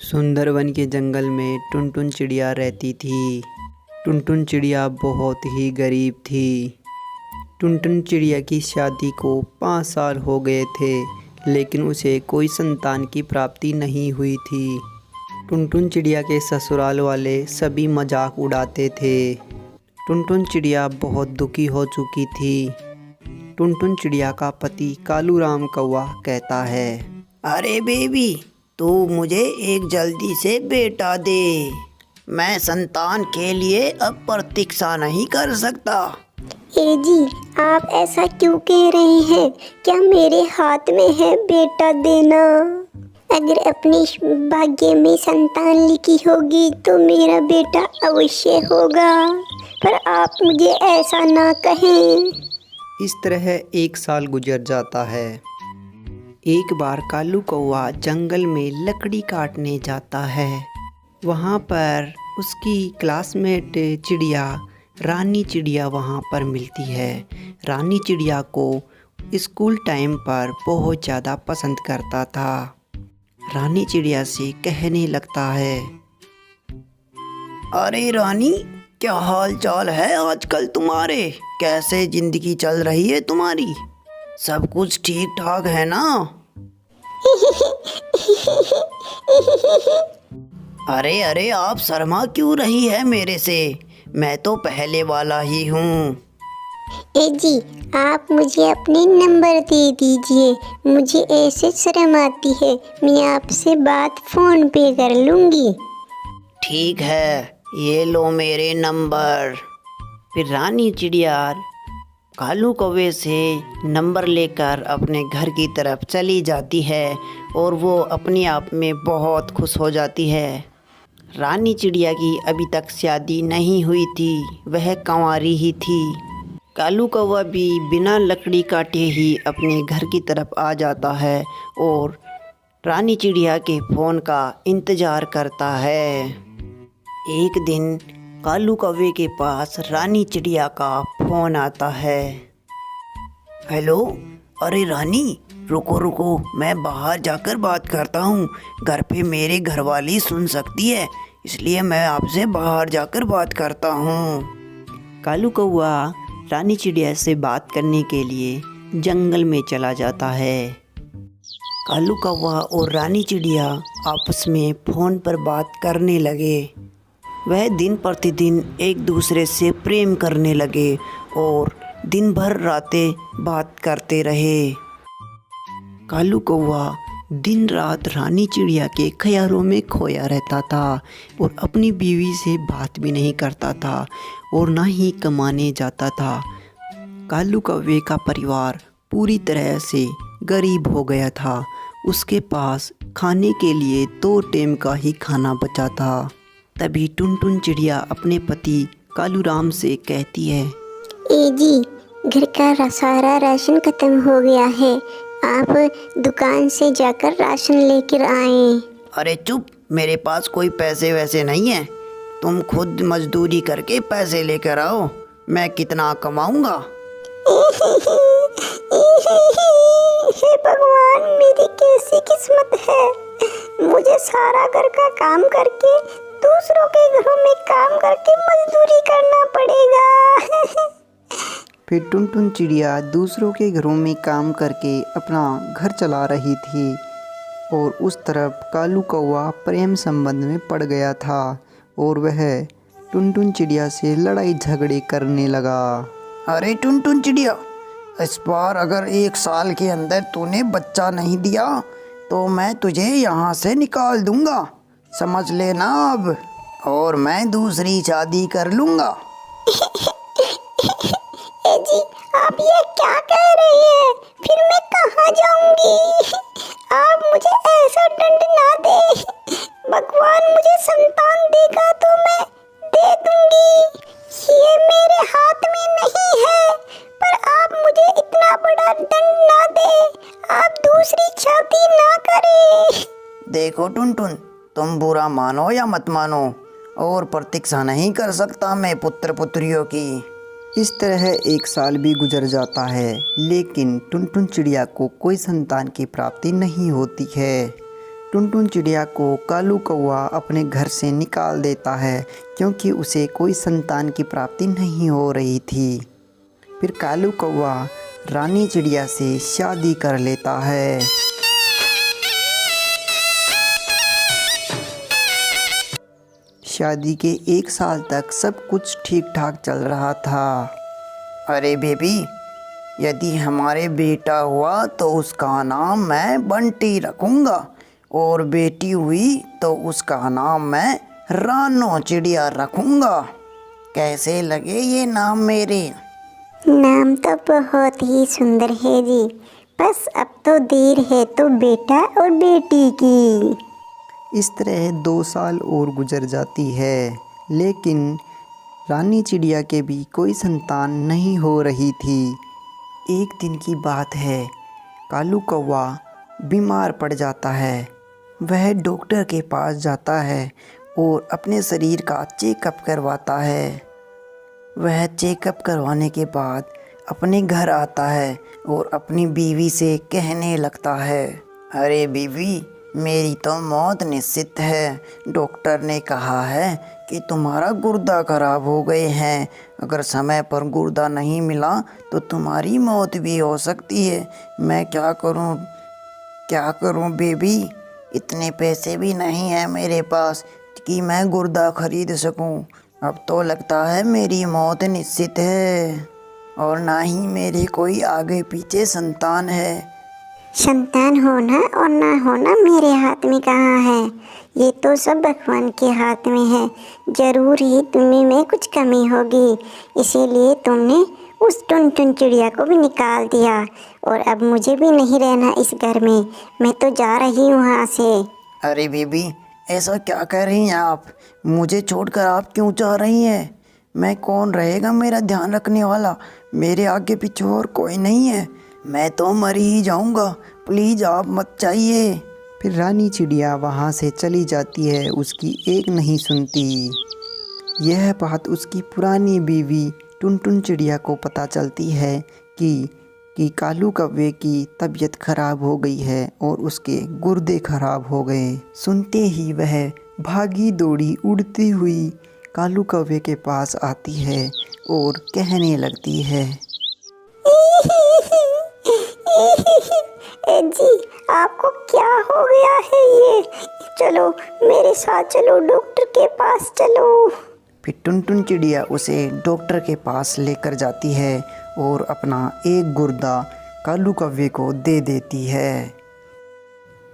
सुंदरवन के जंगल में टुनटुन चिड़िया रहती थी। टुनटुन चिड़िया बहुत ही गरीब थी। टुनटुन चिड़िया की शादी को 5 साल हो गए थे, लेकिन उसे कोई संतान की प्राप्ति नहीं हुई थी। टुनटुन चिड़िया के ससुराल वाले सभी मजाक उड़ाते थे। टुनटुन चिड़िया बहुत दुखी हो चुकी थी। टुनटुन चिड़िया का पति कालू राम कौवा कहता है, अरे बेबी, तू मुझे एक जल्दी से बेटा दे। मैं संतान के लिए अब प्रतीक्षा नहीं कर सकता। ए जी, आप ऐसा क्यों कह रहे हैं? क्या मेरे हाथ में है बेटा देना? अगर अपने भाग्य में संतान लिखी होगी तो मेरा बेटा अवश्य होगा, पर आप मुझे ऐसा ना कहें। इस तरह 1 साल गुजर जाता है। एक बार कालू कौवा जंगल में लकड़ी काटने जाता है। वहाँ पर उसकी क्लासमेट चिड़िया रानी चिड़िया वहाँ पर मिलती है। रानी चिड़िया को स्कूल टाइम पर बहुत ज़्यादा पसंद करता था। रानी चिड़िया से कहने लगता है, अरे रानी, क्या हाल चाल है आजकल तुम्हारे? कैसे जिंदगी चल रही है तुम्हारी? सब कुछ ठीक ठाक है ना? अरे अरे, आप शर्मा क्यों रही है मेरे से? मैं तो पहले वाला ही हूँ। ए जी, आप मुझे अपने नंबर दे दीजिए। मुझे ऐसे शर्म आती है, मैं आपसे बात फ़ोन पे कर लूँगी। ठीक है, ये लो मेरे नंबर। फिर रानी चिड़िया कालू कौवे से नंबर लेकर अपने घर की तरफ चली जाती है और वो अपने आप में बहुत खुश हो जाती है। रानी चिड़िया की अभी तक शादी नहीं हुई थी, वह कंवारी ही थी। कालू कौवा भी बिना लकड़ी काटे ही अपने घर की तरफ आ जाता है और रानी चिड़िया के फ़ोन का इंतज़ार करता है। एक दिन कालू कौवे के पास रानी चिड़िया का फ़ोन आता है। हेलो, अरे रानी, रुको रुको, मैं बाहर जाकर बात करता हूँ। घर पे मेरे घरवाली सुन सकती है, इसलिए मैं आपसे बाहर जाकर बात करता हूँ। कालू कौवा रानी चिड़िया से बात करने के लिए जंगल में चला जाता है। कालू कौवा और रानी चिड़िया आपस में फ़ोन पर बात करने लगे। वह दिन प्रतिदिन एक दूसरे से प्रेम करने लगे और दिन भर रातें बात करते रहे। कालू कौवा दिन रात रानी चिड़िया के ख्यालों में खोया रहता था और अपनी बीवी से बात भी नहीं करता था और ना ही कमाने जाता था। कालू कौवे का परिवार पूरी तरह से गरीब हो गया था। उसके पास खाने के लिए 2 टाइम का ही खाना बचा था। तभी टुनटुन चिड़िया अपने पति कालू राम से कहती है, ए जी, घर का सारा राशन खत्म हो गया है। आप दुकान से जाकर राशन लेकर आएं। अरे चुप, मेरे पास कोई पैसे वैसे नहीं है। तुम खुद मजदूरी करके पैसे लेकर आओ, मैं कितना कमाऊंगा। हे भगवान, मेरी कैसी किस्मत है। मुझे सारा घर का काम करके, दूसरों के घरों में काम करके मजदूरी करना पड़ेगा। फिर टुनटुन चिड़िया दूसरों के घरों में काम करके अपना घर चला रही थी और उस तरफ कालू कौवा प्रेम संबंध में पड़ गया था और वह टुनटुन चिड़िया से लड़ाई झगड़े करने लगा। अरे टुनटुन चिड़िया, इस बार अगर 1 साल के अंदर तूने बच्चा नहीं दिया तो मैं तुझे यहाँ से निकाल दूंगा, समझ लेना अब, और मैं दूसरी शादी कर लूँगा। ए जी, आप ये क्या कह रही हैं? फिर मैं कहाँ जाऊंगी? आप मुझे ऐसा दंड ना दे। भगवान मुझे संतान देगा तो मैं दे दूंगी। ये मेरे हाथ में नहीं है, पर आप मुझे इतना बड़ा दंड ना दे। आप दूसरी शादी ना करें। देखो टुनटुन, तुम बुरा मानो या मत मानो, और प्रतीक्षा नहीं कर सकता मैं पुत्र पुत्रियों की। इस तरह 1 साल भी गुजर जाता है, लेकिन टुनटुन चिड़िया को कोई संतान की प्राप्ति नहीं होती है। टुनटुन चिड़िया को कालू कौवा अपने घर से निकाल देता है क्योंकि उसे कोई संतान की प्राप्ति नहीं हो रही थी। फिर कालू कौवा रानी चिड़िया से शादी कर लेता है। शादी के 1 साल तक सब कुछ ठीक ठाक चल रहा था। अरे बेबी, यदि हमारे बेटा हुआ तो उसका नाम मैं बंटी रखूँगा, और बेटी हुई तो उसका नाम मैं रानो चिड़िया रखूँगा। कैसे लगे ये नाम मेरे? नाम तो बहुत ही सुंदर है जी, बस अब तो देर है तो बेटा और बेटी की। इस तरह 2 साल और गुजर जाती है, लेकिन रानी चिड़िया के भी कोई संतान नहीं हो रही थी। एक दिन की बात है, कालू कौवा बीमार पड़ जाता है। वह डॉक्टर के पास जाता है और अपने शरीर का चेकअप करवाता है। वह चेकअप करवाने के बाद अपने घर आता है और अपनी बीवी से कहने लगता है, अरे बीवी, मेरी तो मौत निश्चित है। डॉक्टर ने कहा है कि तुम्हारा गुर्दा खराब हो गए हैं। अगर समय पर गुर्दा नहीं मिला तो तुम्हारी मौत भी हो सकती है। मैं क्या करूं बेबी? इतने पैसे भी नहीं हैं मेरे पास कि मैं गुर्दा खरीद सकूं। अब तो लगता है मेरी मौत निश्चित है, और ना ही मेरे कोई आगे पीछे संतान है। संतान होना और ना होना मेरे हाथ में कहाँ है, ये तो सब भगवान के हाथ में है। जरूर ही तुम्हें में कुछ कमी होगी, इसीलिए तुमने उस टुनटुन चिड़िया को भी निकाल दिया, और अब मुझे भी नहीं रहना इस घर में। मैं तो जा रही हूँ यहाँ से। अरे बेबी, ऐसा क्या कह रही हैं आप? मुझे छोड़कर आप क्यों जा रही हैं? मैं कौन रहेगा मेरा ध्यान रखने वाला? मेरे आगे पीछे और कोई नहीं है। मैं तो मर ही जाऊंगा। प्लीज़ आप मत जाइए। फिर रानी चिड़िया वहाँ से चली जाती है, उसकी एक नहीं सुनती। यह बात उसकी पुरानी बीवी टुनटुन चिड़िया को पता चलती है कि कालू कौवे की तबीयत खराब हो गई है और उसके गुर्दे खराब हो गए। सुनते ही वह भागी दौड़ी उड़ती हुई कालू कौवे के पास आती है और कहने लगती है, जी, आपको क्या हो गया है ये? चलो मेरे साथ चलो, डॉक्टर के पास चलो। फिर टुनटुन चिड़िया उसे डॉक्टर के पास लेकर जाती है और अपना एक गुर्दा कालू कौवे को दे देती है।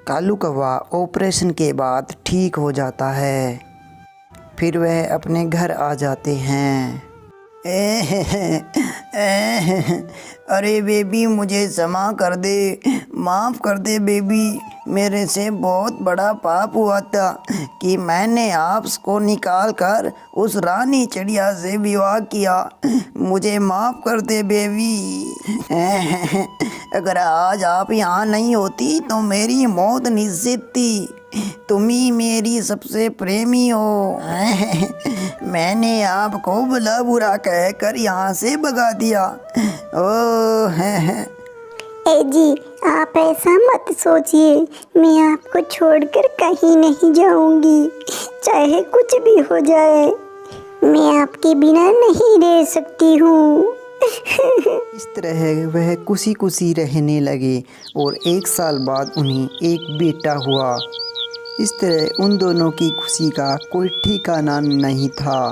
कालू कौवा ऑपरेशन के बाद ठीक हो जाता है। फिर वह अपने घर आ जाते हैं। अरे बेबी, मुझे क्षमा कर दे, माफ़ कर दे बेबी। मेरे से बहुत बड़ा पाप हुआ था कि मैंने आपको निकाल कर उस रानी चिड़िया से विवाह किया। मुझे माफ़ कर दे बेबी। अगर आज आप यहाँ नहीं होती तो मेरी मौत निश्चित थी। तुम ही मेरी सबसे प्रेमी हो। मैंने आपको भला बुरा कहकर यहाँ से भगा दिया। ओह ए जी, आप ऐसा मत सोचिए, मैं आपको छोड़कर कहीं नहीं जाऊंगी, चाहे कुछ भी हो जाए। मैं आपके बिना नहीं रह सकती हूँ। इस तरह वह खुशी खुशी रहने लगे और 1 साल बाद उन्हें एक बेटा हुआ। इस तरह उन दोनों की खुशी का कोई ठिकाना नहीं था।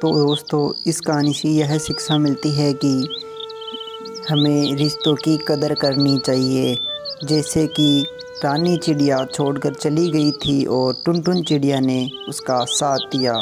तो दोस्तों, इस कहानी से यह शिक्षा मिलती है कि हमें रिश्तों की कदर करनी चाहिए। जैसे कि रानी चिड़िया छोड़कर चली गई थी और टुनटुन चिड़िया ने उसका साथ दिया।